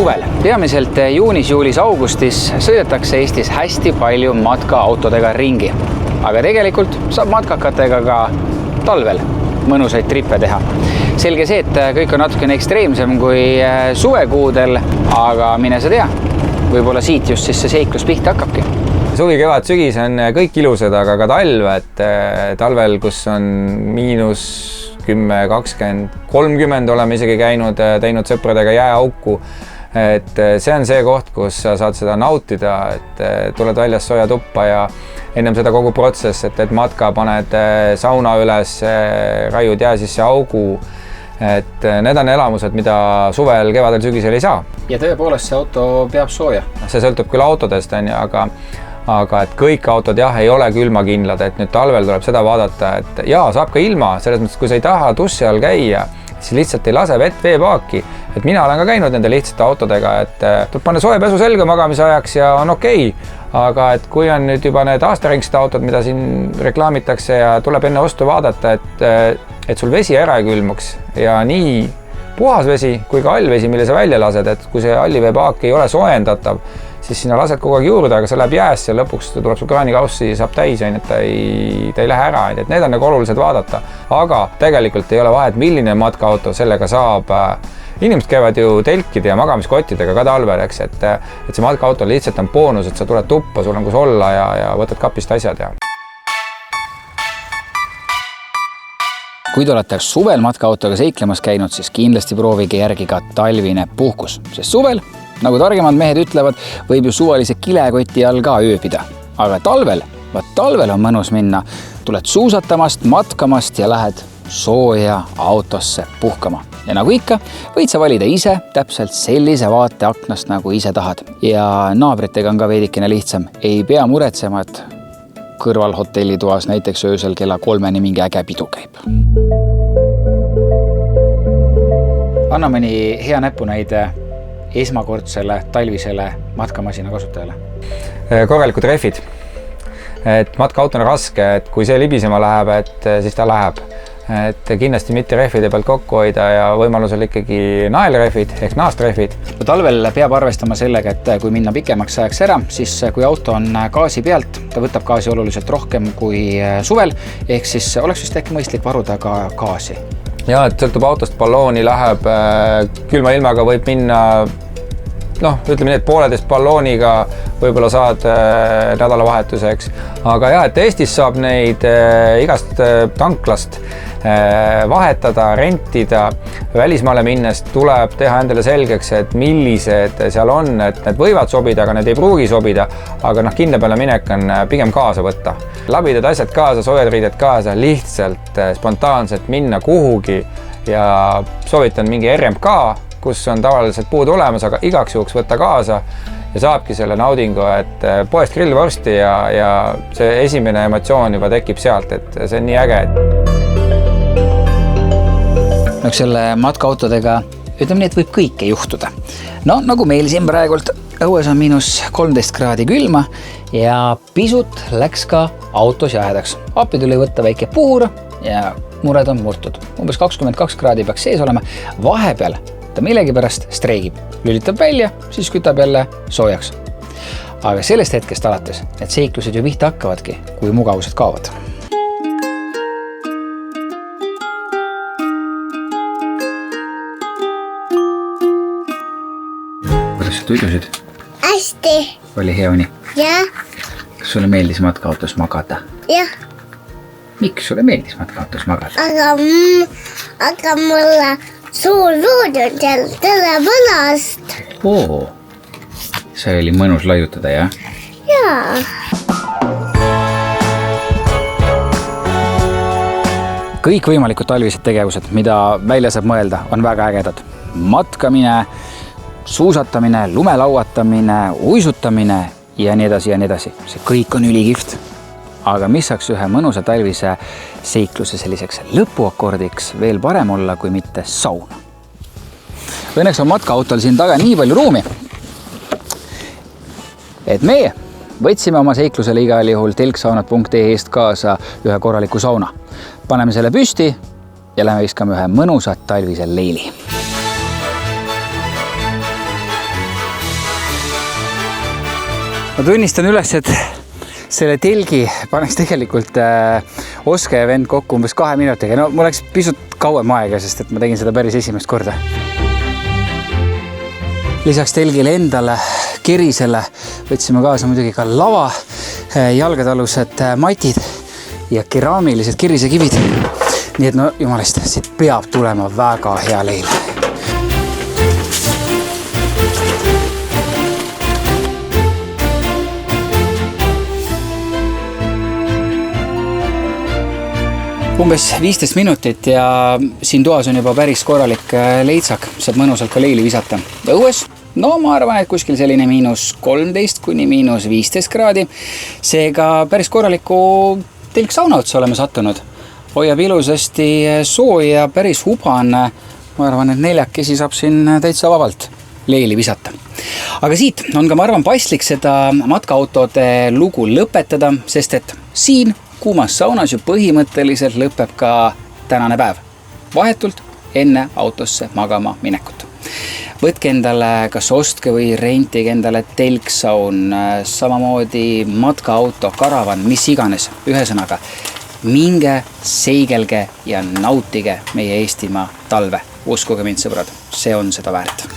suvel. Peamiselt juunis, juulis, augustis sõidetakse Eestis hästi palju matkaautodega ringi. Aga tegelikult saab matkakatega ka talvel mõnusaid trippe teha. Selge see, et kõik on natukene ekstreemsem kui suvekuudel, aga mine sa tea, võib-olla siit just siis see seiklus pihta hakkabki. Suvi, kevad, sügis on kõik ilusad, aga ka talv, et talvel, kus on -10, 20, 30 oleme isegi käinud, teinud sõpradega jääauku. Et see on see koht, kus sa saad seda nautida, et tuled väljas sooja tuppa ja ennem seda kogu protsess, et matka paned sauna üles, raiud jää sisse augu. Et need on elamused, mida suvel, kevadel, sügisel ei saa. Ja tõepoolest see auto peab sooja. See sõltub küll autodest, aga et kõik autod jah, ei ole külmakindlad, et nüüd talvel tuleb seda vaadata, et jaa, saab ka ilma, selles mõttes, kui sa ei taha dussi all käia, siis lihtsalt ei lase vett veepaaki. Et mina olen ka käinud nende lihtsate autodega, et tuleb panna soe pesu selga magamise ajaks ja on okei. Aga et kui on nüüd juba need aastaringsed autod, mida siin reklaamitakse ja tuleb enne ostu vaadata, et sul vesi ära ei külmuks ja nii puhas vesi kui ka allvesi, mille sa välja lased, et kui see alliveepaak ei ole soojendatav, siis sinna lased kogu aeg juurde, aga see läheb jäässe ja lõpuks tuleb sul kraanikaussi ja saab täis, et ta ei lähe ära. Et need on nagu olulised vaadata. Aga tegelikult ei ole vahet, milline matkaauto, sellega saab. Inimesed käivad ju telkide ja magamiskottidega ka talvel, eks, et see matkaauto lihtsalt on boonus, et sa tuled tuppa, sul on kus olla ja võtad kapist asjad. Kui te olete suvel matkaautoga seiklemas käinud, siis kindlasti proovige järgi ka talvine puhkus, sest suvel, nagu targemad mehed ütlevad, võib ju suvalise kilekoti all ka ööbida. Aga talvel on mõnus minna. Tuled suusatamast, matkamast ja lähed sooja autosse puhkama. Ja nagu ikka, võid sa valida ise täpselt sellise vaate aknast, nagu ise tahad. Ja naabritega on ka veidikene lihtsam. Ei pea muretsema, et kõrval hotellitoas näiteks öösel kella 3 mingi äge pidu käib. Anna mõni hea näpunäide esmakordsele talvisele matkamasina kasutajale. Korralikud rehvid. Et matkaauto on raske, et kui see libisema läheb, et siis ta läheb. Et kindlasti mitte rehvide pealt kokku hoida ja võimalusel ikkagi naelrehvid ehk naastrehvid. Talvel peab arvestama sellega, et kui minna pikemaks ajaks ära, siis kui auto on gaasi pealt, ta võtab gaasi oluliselt rohkem kui suvel, ehk siis oleks vist äkki mõistlik varuda ka gaasi. Ja, et sõltub autost, ballooni läheb, külma ilmaga võib minna, ütleme nii, et 1,5 ballooniga võib-olla saad nädalavahetuseks. Aga jah, et Eestis saab neid igast tanklast vahetada, rentida. Välismaale minnes tuleb teha endale selgeks, et millised seal on, et need võivad sobida, aga need ei pruugi sobida. Aga kinni peale minek on pigem kaasa võtta. Labidad asjad kaasa, soojad riided kaasa, lihtsalt spontaanselt minna kuhugi ja soovitan mingi RMK, kus on tavaliselt puud olemas, aga igaks juhuks võtta kaasa ja saabki selle naudingu, et poest grillvorsti ja see esimene emotsioon juba tekib sealt, et see on nii äge. Selle matkaautodega, ütleme nii, et võib kõike juhtuda. Nagu meil siin praegult õues on -13 kraadi külma ja pisut läks ka autos jahedaks. Appi tuli võtta väike puur ja mured on murtud. Umbes 22 kraadi peaks sees olema. Vahepeal ta millegipärast streigib, lülitab välja, siis kütab jälle soojaks. Aga sellest hetkest alates need seiklused ju pihta hakkavadki, kui mugavused kaovad. Kuidas sa tuidusid? Hästi. Oli hea uni? Jah. Kas sulle meeldis matkaautos magada? Jah. Miks sulle meeldis matkaautos magada? Aga mulle suur luud on seal telefonast. See oli mõnus laiutada, jah? Jaa. Kõik võimalikud talvised tegevused, mida välja saab mõelda, on väga ägedad. Matkamine, suusatamine, lumelauatamine, uisutamine ja nii edasi ja nii edasi. See kõik on ülikihvt. Aga mis saaks ühe mõnusa talvise seikluse selliseks lõpuakordiks veel parem olla, kui mitte sauna. Õnneks on matkaautol siin taga nii palju ruumi, et meie võtsime oma seiklusele igal juhul telksaunad.ee-st kaasa ühe korraliku sauna. Paneme selle püsti ja lähme viskame ühe mõnusat talvise leili. ma tunnistan üles, et selle telgi paneks tegelikult Oskar ja vend kokku umbes 2 minutiga. No mul läks pisut kauem aega, sest et ma tegin seda päris esimest korda. Lisaks telgile endale, kerisele võtsime kaasa muidugi ka lava, jalgatalused matid ja keraamilised kirisekivid. Nii et no jumalast, siit peab tulema väga hea leil. Umbes 15 minutit ja siin toas on juba päris korralik leitsak, saab mõnusalt ka leili visata. Õues, no ma arvan, et kuskil selline -13 kuni -15 kraadi. Seega päris korraliku telksauna otsa oleme sattunud. Hoiab ilusasti sooja, päris hubane. Ma arvan, et 4 saab siin täitsa vabalt leili visata. Aga siit on ka, ma arvan, paslik seda matkaautode lugu lõpetada, sest et siin kuumas saunas ju põhimõtteliselt lõpeb ka tänane päev. Vahetult enne autosse magama minekut. Võtke endale, kas ostke või rentige endale telksaun, samamoodi matkaauto, karavan, mis iganes. Ühesõnaga, minge, seigelge ja nautige meie Eestimaa talve. Uskuge mind, sõbrad, see on seda väärt.